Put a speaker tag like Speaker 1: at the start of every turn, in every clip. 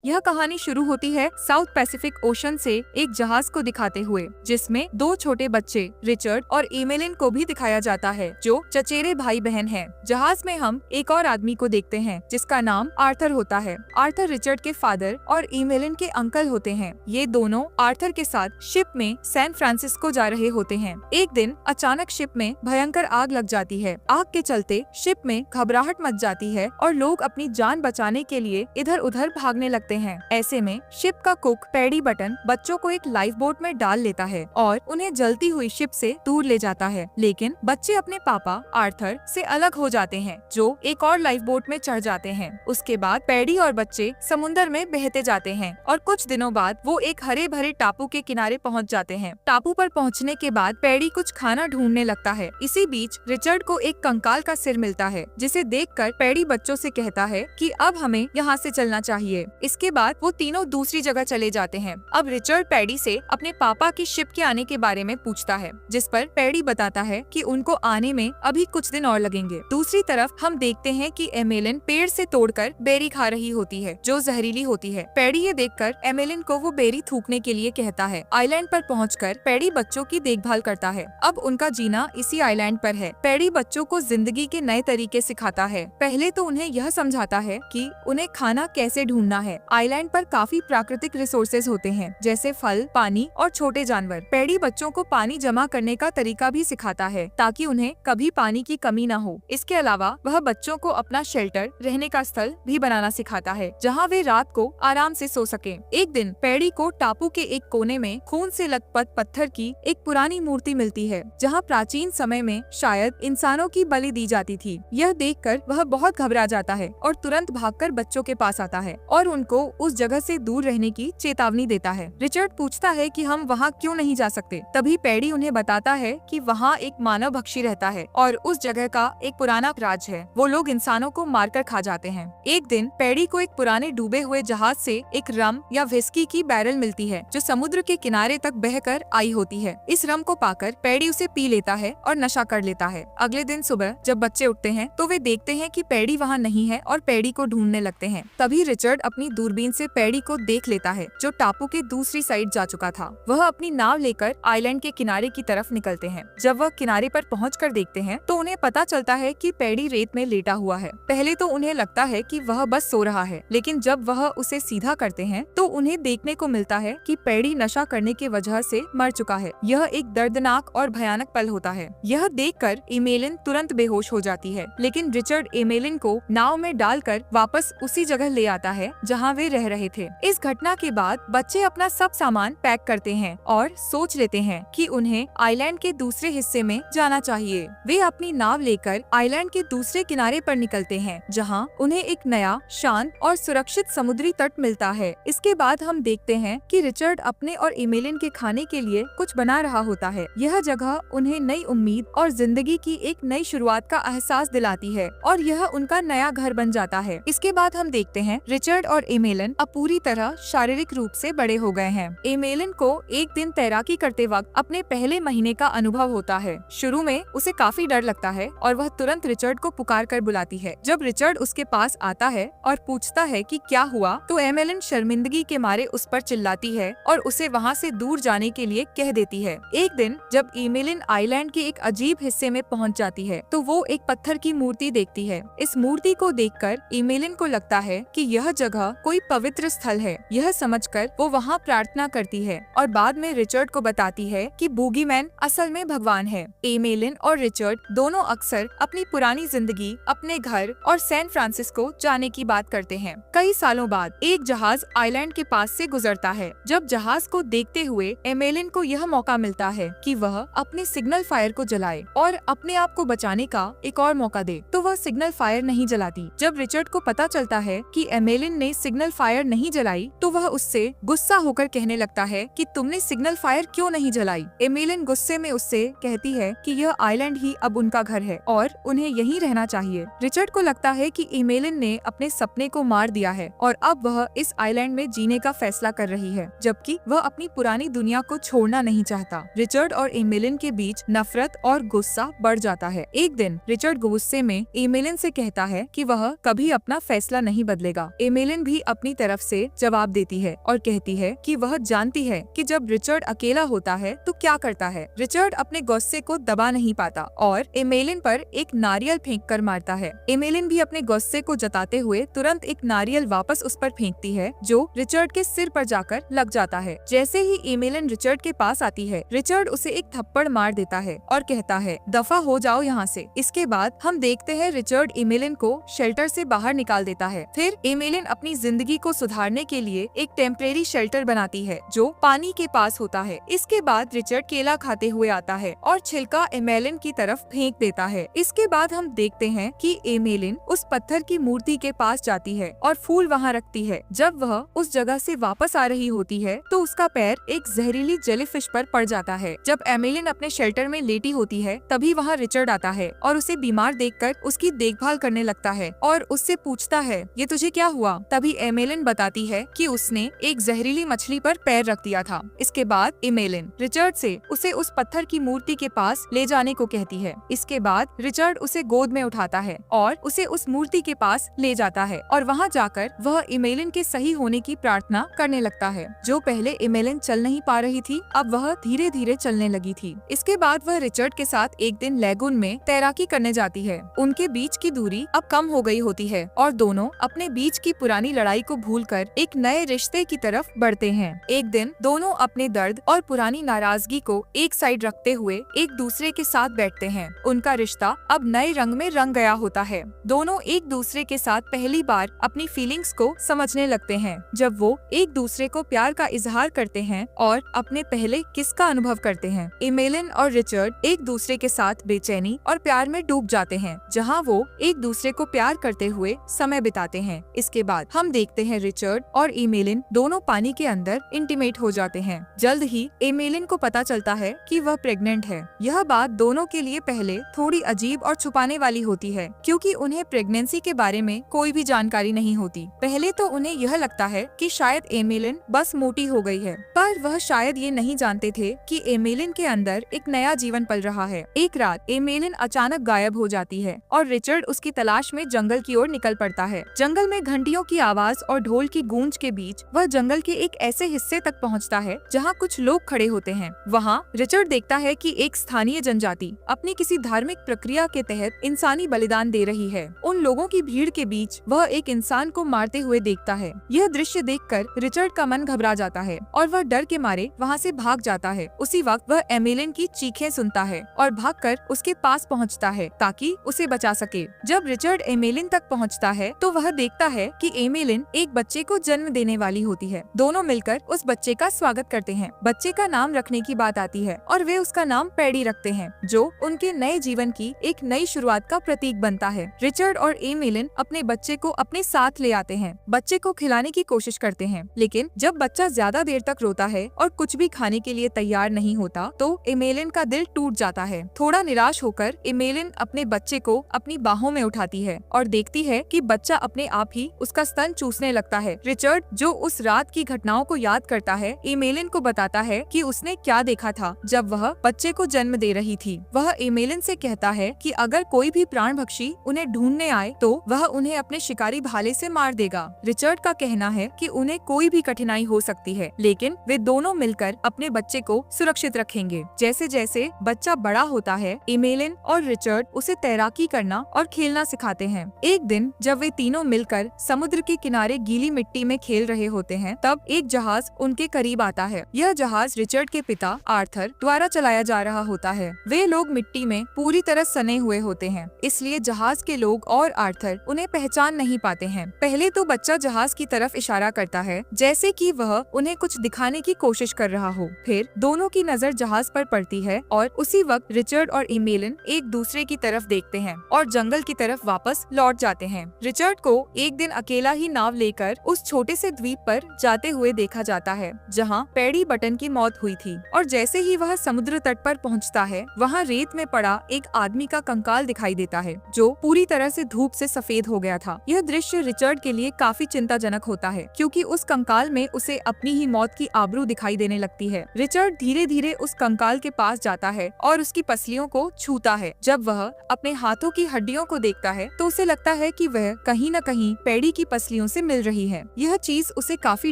Speaker 1: यह कहानी शुरू होती है साउथ पैसिफिक ओशन से एक जहाज को दिखाते हुए, जिसमें दो छोटे बच्चे रिचर्ड और एमेलिन को भी दिखाया जाता है, जो चचेरे भाई बहन हैं। जहाज में हम एक और आदमी को देखते हैं जिसका नाम आर्थर होता है। आर्थर रिचर्ड के फादर और एमेलिन के अंकल होते हैं। ये दोनों आर्थर के साथ शिप में सैन फ्रांसिस्को जा रहे होते हैं। एक दिन अचानक शिप में भयंकर आग लग जाती है। आग के चलते शिप में घबराहट मच जाती है और लोग अपनी जान बचाने के लिए इधर उधर भागने लगते हैं। ऐसे में शिप का कुक पैडी बटन बच्चों को एक लाइफ बोट में डाल लेता है और उन्हें जलती हुई शिप से दूर ले जाता है। लेकिन बच्चे अपने पापा आर्थर से अलग हो जाते हैं, जो एक और लाइफ बोट में चढ़ जाते हैं। उसके बाद पैडी और बच्चे समुद्र में बहते जाते हैं और कुछ दिनों बाद वो एक हरे भरे टापू के किनारे पहुंच जाते हैं। टापू पर पहुंचने के बाद पैडी कुछ खाना ढूंढने लगता है। इसी बीच रिचर्ड को एक कंकाल का सिर मिलता है, जिसे देखकर पैडी बच्चों से कहता है कि अब हमें यहाँ से चलना चाहिए। इसके बाद वो तीनों दूसरी जगह चले जाते हैं। अब रिचर्ड पैडी से अपने पापा की शिप के आने के बारे में पूछता है, जिस पर पैडी बताता है कि उनको आने में अभी कुछ दिन और लगेंगे। दूसरी तरफ हम देखते हैं कि एमेलिन पेड़ से तोड़कर बेरी खा रही होती है, जो जहरीली होती है। पैडी ये देखकर एमेलिन को वो बेरी थूकने के लिए कहता है। आइलैंड पर पहुंचकर पैडी बच्चों की देखभाल करता है। अब उनका जीना इसी आइलैंड पर है। पैडी बच्चों को जिंदगी के नए तरीके सिखाता है। पहले तो उन्हें यह समझाता है कि उन्हें खाना कैसे ढूंढना है। आइलैंड पर काफी प्राकृतिक रिसोर्सेज होते हैं, जैसे फल, पानी और छोटे जानवर। पैडी बच्चों को पानी जमा करने का तरीका भी सिखाता है, ताकि उन्हें कभी पानी की कमी न हो। इसके अलावा वह बच्चों को अपना शेल्टर, रहने का स्थल भी बनाना सिखाता है, जहाँ वे रात को आराम से सो सके। एक दिन पैडी को टापू के एक कोने में खून से लथपथ पत्थर की एक पुरानी मूर्ति मिलती है, जहाँ प्राचीन समय में शायद इंसानों की बलि दी जाती थी। यह देखकर वह बहुत घबरा जाता है और तुरंत भागकर बच्चों के पास आता है और उनको उस जगह से दूर रहने की चेतावनी देता है। रिचर्ड पूछता है कि हम वहाँ क्यों नहीं जा सकते। तभी पैडी उन्हें बताता है कि वहाँ एक मानव भक्षी रहता है और उस जगह का एक पुराना राज है। वो लोग इंसानों को मारकर खा जाते हैं। एक दिन पैडी को एक पुराने डूबे हुए जहाज से एक रम या विस्की की बैरल मिलती है, जो समुद्र के किनारे तक बहकर आई होती है। इस रम को पाकर पैडी उसे पी लेता है और नशा कर लेता है। अगले दिन सुबह जब बच्चे उठते हैं तो वे देखते हैं कि पैडी वहाँ नहीं है और पैडी को ढूंढने लगते हैं। तभी रिचर्ड अपनी दूरबीन से पैडी को देख लेता है, जो टापू के दूसरी साइड जा चुका था। वह अपनी नाव लेकर आइलैंड के किनारे की तरफ निकलते हैं। जब वह किनारे पर पहुंचकर देखते हैं तो उन्हें पता चलता है कि पैडी रेत में लेटा हुआ है। पहले तो उन्हें लगता है कि वह बस सो रहा है, लेकिन जब वह उसे सीधा करते हैं तो उन्हें देखने को मिलता है कि पैडी नशा करने की वजह से मर चुका है। यह एक दर्दनाक और भयानक पल होता है। यह देखकर एमेलिन तुरंत बेहोश हो जाती है, लेकिन रिचर्ड एमेलिन को नाव में डालकर वापस उसी जगह ले आता है जहां वे रह रहे थे। इस घटना के बाद बच्चे अपना सब सामान पैक करते हैं और सोच लेते हैं कि उन्हें आइलैंड के दूसरे हिस्से में जाना चाहिए। वे अपनी नाव लेकर आइलैंड के दूसरे किनारे पर निकलते हैं, जहां उन्हें एक नया, शांत और सुरक्षित समुद्री तट मिलता है। इसके बाद हम देखते हैं कि रिचर्ड अपने और एमेलिन के खाने के लिए कुछ बना रहा होता है। यह जगह उन्हें नई उम्मीद और जिंदगी की एक नई शुरुआत का एहसास दिलाती है और यह उनका नया घर बन जाता है। इसके बाद हम देखते हैं रिचर्ड और एमेलिन अब पूरी तरह शारीरिक रूप से बड़े हो गए हैं। एमेलिन को एक दिन तैराकी करते वक्त अपने पहले महीने का अनुभव होता है। शुरू में उसे काफी डर लगता है और वह तुरंत रिचर्ड को पुकार कर बुलाती है। जब रिचर्ड उसके पास आता है और पूछता है कि क्या हुआ, तो एमेलिन शर्मिंदगी के मारे उस पर चिल्लाती है और उसे वहाँ से दूर जाने के लिए कह देती है। एक दिन जब एमेलिन आइलैंड के एक अजीब हिस्से में पहुँच जाती है तो वो एक पत्थर की मूर्ति देखती है। इस मूर्ति को देखकर एमेलिन को लगता है कि यह जगह कोई पवित्र स्थल है। यह समझकर वो वहाँ प्रार्थना करती है और बाद में रिचर्ड को बताती है कि बूगीमैन असल में भगवान है। एमेलिन और रिचर्ड दोनों अक्सर अपनी पुरानी जिंदगी, अपने घर और सैन फ्रांसिस्को जाने की बात करते हैं। कई सालों बाद एक जहाज आइलैंड के पास से गुजरता है। जब जहाज को देखते हुए एमेलिन को यह मौका मिलता है कि वह अपने सिग्नल फायर को जलाए और अपने आप को बचाने का एक और मौका दे, तो वह सिग्नल फायर नहीं जलाती। जब रिचर्ड को पता चलता है कि एमेलिन ने सिग्नल फायर नहीं जलाई, तो वह उससे गुस्सा होकर कहने लगता है कि तुमने सिग्नल फायर क्यों नहीं जलाई। एमेलिन गुस्से में उससे कहती है कि यह आइलैंड ही अब उनका घर है और उन्हें यहीं रहना चाहिए। रिचर्ड को लगता है कि एमेलिन ने अपने सपने को मार दिया है और अब वह इस आइलैंड में जीने का फैसला कर रही है, जबकि वह अपनी पुरानी दुनिया को छोड़ना नहीं चाहता। रिचर्ड और एमेलिन के बीच नफरत और गुस्सा बढ़ जाता है। एक दिन रिचर्ड गुस्से में एमेलिन से कहता है कि वह कभी अपना फैसला नहीं बदलेगा। एमेलिन भी अब अपनी तरफ से जवाब देती है और कहती है कि वह जानती है कि जब रिचर्ड अकेला होता है तो क्या करता है। रिचर्ड अपने गुस्से को दबा नहीं पाता और एमेलिन पर एक नारियल फेंक कर मारता है। एमेलिन भी अपने गुस्से को जताते हुए तुरंत एक नारियल वापस उस पर फेंकती है जो रिचर्ड के सिर पर जाकर लग जाता है। जैसे ही एमेलिन रिचर्ड के पास आती है, रिचर्ड उसे एक थप्पड़ मार देता है और कहता है दफा हो जाओ यहाँ से। इसके बाद हम देखते हैं रिचर्ड एमेलिन को शेल्टर से बाहर निकाल देता है। फिर एमेलिन अपनी जिंदगी को सुधारने के लिए एक टेम्परेरी शेल्टर बनाती है जो पानी के पास होता है। इसके बाद रिचर्ड केला खाते हुए आता है और छिलका एमेलिन की तरफ फेंक देता है। इसके बाद हम देखते हैं कि एमेलिन उस पत्थर की मूर्ति के पास जाती है और फूल वहाँ रखती है। जब वह उस जगह से वापस आ रही होती है तो उसका पैर एक जहरीली जेलीफिश पर पड़ जाता है। जब एमेलिन अपने शेल्टर में लेटी होती है तभी वहाँ रिचर्ड आता है और उसे बीमार देखकर उसकी देखभाल करने लगता है और उससे पूछता है ये तुझे क्या हुआ। तभी एमेलिन बताती है कि उसने एक जहरीली मछली पर पैर रख दिया था। इसके बाद एमेलिन रिचर्ड से उसे उस पत्थर की मूर्ति के पास ले जाने को कहती है। इसके बाद रिचर्ड उसे गोद में उठाता है और उसे उस मूर्ति के पास ले जाता है और वहाँ जाकर वह एमेलिन के सही होने की प्रार्थना करने लगता है। जो पहले एमेलिन चल नहीं पा रही थी अब वह धीरे धीरे चलने लगी थी। इसके बाद वह रिचर्ड के साथ एक दिन लैगून में तैराकी करने जाती है। उनके बीच की दूरी अब कम हो गई होती है और दोनों अपने बीच की पुरानी लड़ाई को भूलकर एक नए रिश्ते की तरफ बढ़ते हैं। एक दिन दोनों अपने दर्द और पुरानी नाराजगी को एक साइड रखते हुए एक दूसरे के साथ बैठते हैं। उनका रिश्ता अब नए रंग में रंग गया होता है। दोनों एक दूसरे के साथ पहली बार अपनी फीलिंग्स को समझने लगते हैं जब वो एक दूसरे को प्यार का इजहार करते हैं और अपने पहले किस का अनुभव करते हैं। एमेलिन और रिचर्ड एक दूसरे के साथ बेचैनी और प्यार में डूब जाते हैं जहाँ वो एक दूसरे को प्यार करते हुए समय बिताते हैं। इसके बाद हम देखते हैं रिचर्ड और एमेलिन दोनों पानी के अंदर इंटीमेट हो जाते हैं। जल्द ही एमेलिन को पता चलता है कि वह प्रेग्नेंट है। यह बात दोनों के लिए पहले थोड़ी अजीब और छुपाने वाली होती है क्योंकि उन्हें प्रेगनेंसी के बारे में कोई भी जानकारी नहीं होती। पहले तो उन्हें यह लगता है कि शायद एमेलिन बस मोटी हो गई है, पर वह शायद ये नहीं जानते थे कि एमेलिन के अंदर एक नया जीवन पल रहा है। एक रात एमेलिन अचानक गायब हो जाती है और रिचर्ड उसकी तलाश में जंगल की ओर निकल पड़ता है। जंगल में घंटियों की आवाज और ढोल की गूंज के बीच वह जंगल के एक ऐसे हिस्से तक पहुंचता है जहां कुछ लोग खड़े होते हैं। वहां रिचर्ड देखता है कि एक स्थानीय जनजाति अपनी किसी धार्मिक प्रक्रिया के तहत इंसानी बलिदान दे रही है। उन लोगों की भीड़ के बीच वह एक इंसान को मारते हुए देखता है। यह दृश्य देखकर रिचर्ड का मन घबरा जाता है और वह डर के मारे वहाँ से भाग जाता है। उसी वक्त वह एमेलिन की चीखें सुनता है और भागकर उसके पास पहुँचता है ताकि उसे बचा सके। जब रिचर्ड एमेलिन तक पहुँचता है तो वह देखता है कि एमेलिन एक बच्चे को जन्म देने वाली होती है। दोनों मिलकर उस बच्चे का स्वागत करते हैं। बच्चे का नाम रखने की बात आती है और वे उसका नाम पैडी रखते हैं जो उनके नए जीवन की एक नई शुरुआत का प्रतीक बनता है। रिचर्ड और एमेलिन अपने बच्चे को अपने साथ ले आते हैं। बच्चे को खिलाने की कोशिश करते हैं लेकिन जब बच्चा ज्यादा देर तक रोता है और कुछ भी खाने के लिए तैयार नहीं होता तो एमेलिन का दिल टूट जाता है। थोड़ा निराश होकर एमेलिन अपने बच्चे को अपनी बाहों में उठाती है और देखती है कि बच्चा अपने आप ही उसका स्तन चूसने लगता है। रिचर्ड जो उस रात की घटनाओं को याद करता है एमेलिन को बताता है कि उसने क्या देखा था जब वह बच्चे को जन्म दे रही थी। वह एमेलिन से कहता है कि अगर कोई भी प्राणभक्षी उन्हें ढूंढने आए तो वह उन्हें अपने शिकारी भाले से मार देगा। रिचर्ड का कहना है कि उन्हें कोई भी कठिनाई हो सकती है लेकिन वे दोनों मिलकर अपने बच्चे को सुरक्षित रखेंगे। जैसे जैसे बच्चा बड़ा होता है एमेलिन और रिचर्ड उसे तैराकी करना और खेलना सिखाते हैं। एक दिन जब वे तीनों मिलकर समुद्र के किनारे गीली मिट्टी में खेल रहे होते हैं तब एक जहाज उनके करीब आता है। यह जहाज रिचर्ड के पिता आर्थर द्वारा चलाया जा रहा होता है। वे लोग मिट्टी में पूरी तरह सने हुए होते हैं इसलिए जहाज के लोग और आर्थर उन्हें पहचान नहीं पाते हैं। पहले तो बच्चा जहाज की तरफ इशारा करता है जैसे कि वह उन्हें कुछ दिखाने की कोशिश कर रहा हो। फिर दोनों की नजर जहाज पर पड़ती है और उसी वक्त रिचर्ड और एमेलिन एक दूसरे की तरफ देखते हैं और जंगल की तरफ वापस लौट जाते हैं। रिचर्ड को एक दिन अकेला ही नाव लेकर उस छोटे से द्वीप पर जाते हुए देखा जाता है जहां पैडी बटन की मौत हुई थी और जैसे ही वह समुद्र तट पर पहुंचता है वहां रेत में पड़ा एक आदमी का कंकाल दिखाई देता है जो पूरी तरह से धूप से सफेद हो गया था। यह दृश्य रिचर्ड के लिए काफी चिंताजनक होता है क्योंकि उस कंकाल में उसे अपनी ही मौत की आबरू दिखाई देने लगती है। रिचर्ड धीरे धीरे उस कंकाल के पास जाता है और उसकी पसलियों को छूता है। जब वह अपने हाथों की हड्डियों को देखता है तो उसे लगता है कि वह कहीं न कहीं पैडी की पसलियों से उसे मिल रही है। यह चीज उसे काफी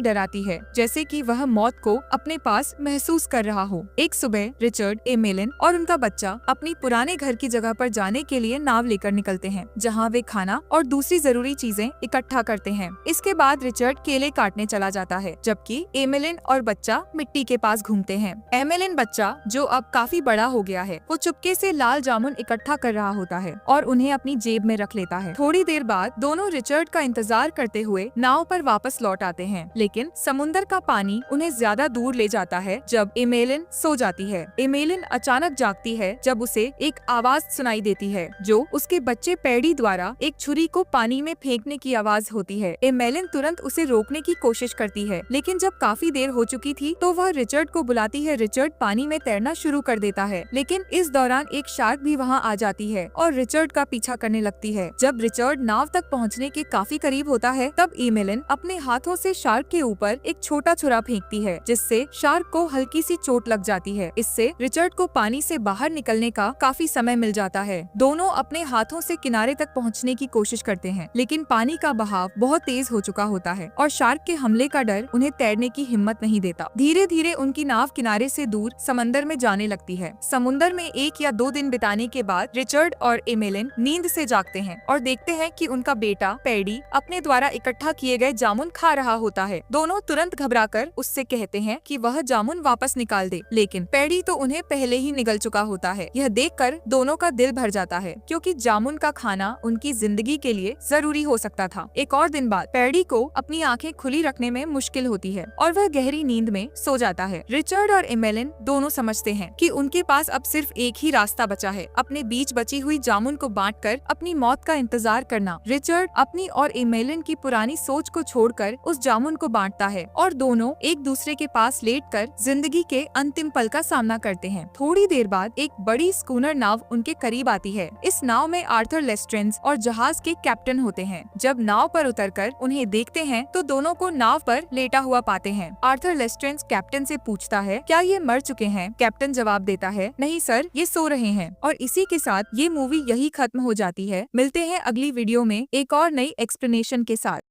Speaker 1: डराती है, जैसे कि वह मौत को अपने पास महसूस कर रहा हो। एक सुबह रिचर्ड, एमेलिन और उनका बच्चा अपनी पुराने घर की जगह पर जाने के लिए नाव लेकर निकलते हैं, जहाँ वे खाना और दूसरी जरूरी चीजें इकट्ठा करते हैं। इसके बाद रिचर्ड केले काटने चला जाता है, जबकि एमेलिन और बच्चा मिट्टी के पास घूमते हैं। एमेलिन बच्चा, जो अब काफी बड़ा हो गया है, वो चुपके से लाल जामुन इकट्ठा कर रहा होता है और उन्हें अपनी जेब में रख लेता है। थोड़ी देर बाद दोनों रिचर्ड का इंतजार करते हुए नाव पर वापस लौट आते हैं, लेकिन समुंदर का पानी उन्हें ज्यादा दूर ले जाता है जब एमेलिन सो जाती है। एमेलिन अचानक जागती है जब उसे एक आवाज सुनाई देती है, जो उसके बच्चे पैडी द्वारा एक छुरी को पानी में फेंकने की आवाज होती है। एमेलिन तुरंत उसे रोकने की कोशिश करती है, लेकिन जब काफी देर हो चुकी थी तो वह रिचर्ड को बुलाती है। रिचर्ड पानी में तैरना शुरू कर देता है, लेकिन इस दौरान एक शार्क भी वहाँ आ जाती है और रिचर्ड का पीछा करने लगती है। जब रिचर्ड नाव तक पहुँचने के काफी करीब होता है, तब एमेलिन अपने हाथों से शार्क के ऊपर एक छोटा छुरा फेंकती है, जिससे शार्क को हल्की सी चोट लग जाती है। इससे रिचर्ड को पानी से बाहर निकलने का काफी समय मिल जाता है। दोनों अपने हाथों से किनारे तक पहुँचने की कोशिश करते हैं, लेकिन पानी का बहाव बहुत तेज हो चुका होता है और शार्क के हमले का डर उन्हें तैरने की हिम्मत नहीं देता। धीरे धीरे उनकी नाव किनारे से दूर समंदर में जाने लगती है। समुंदर में 1 या 2 दिन बिताने के बाद रिचर्ड और एमेलिन नींद से जागते हैं और देखते हैं कि उनका बेटा पैडी अपने द्वारा इकट्ठा किए गए जामुन खा रहा होता है। दोनों तुरंत घबराकर उससे कहते हैं कि वह जामुन वापस निकाल दे, लेकिन पैडी तो उन्हें पहले ही निगल चुका होता है। यह देखकर दोनों का दिल भर जाता है, क्योंकि जामुन का खाना उनकी जिंदगी के लिए जरूरी हो सकता था। एक और दिन बाद पैडी को अपनी आंखें खुली रखने में मुश्किल होती है और वह गहरी नींद में सो जाता है। रिचर्ड और एमेलिन दोनों समझते हैं कि उनके पास अब सिर्फ एक ही रास्ता बचा है, अपने बीच बची हुई जामुन को बांटकर अपनी मौत का इंतजार करना। रिचर्ड अपनी और एमेलिन की पुरानी सोच को छोड़कर उस जामुन को बांटता है और दोनों एक दूसरे के पास लेटकर जिंदगी के अंतिम पल का सामना करते हैं। थोड़ी देर बाद एक बड़ी स्कूनर नाव उनके करीब आती है। इस नाव में आर्थर लेस्ट्रेंज और जहाज के कैप्टन होते हैं। जब नाव पर उतरकर उन्हें देखते हैं तो दोनों को नाव पर लेटा हुआ पाते हैं। आर्थर लेस्ट्रेंज कैप्टन से पूछता है, क्या ये मर चुके हैं? कैप्टन जवाब देता है, नहीं सर, ये सो रहे हैं। और इसी के साथ ये मूवी यही खत्म हो जाती है। मिलते हैं अगली वीडियो में एक और नई एक्सप्लेनेशन के साथ।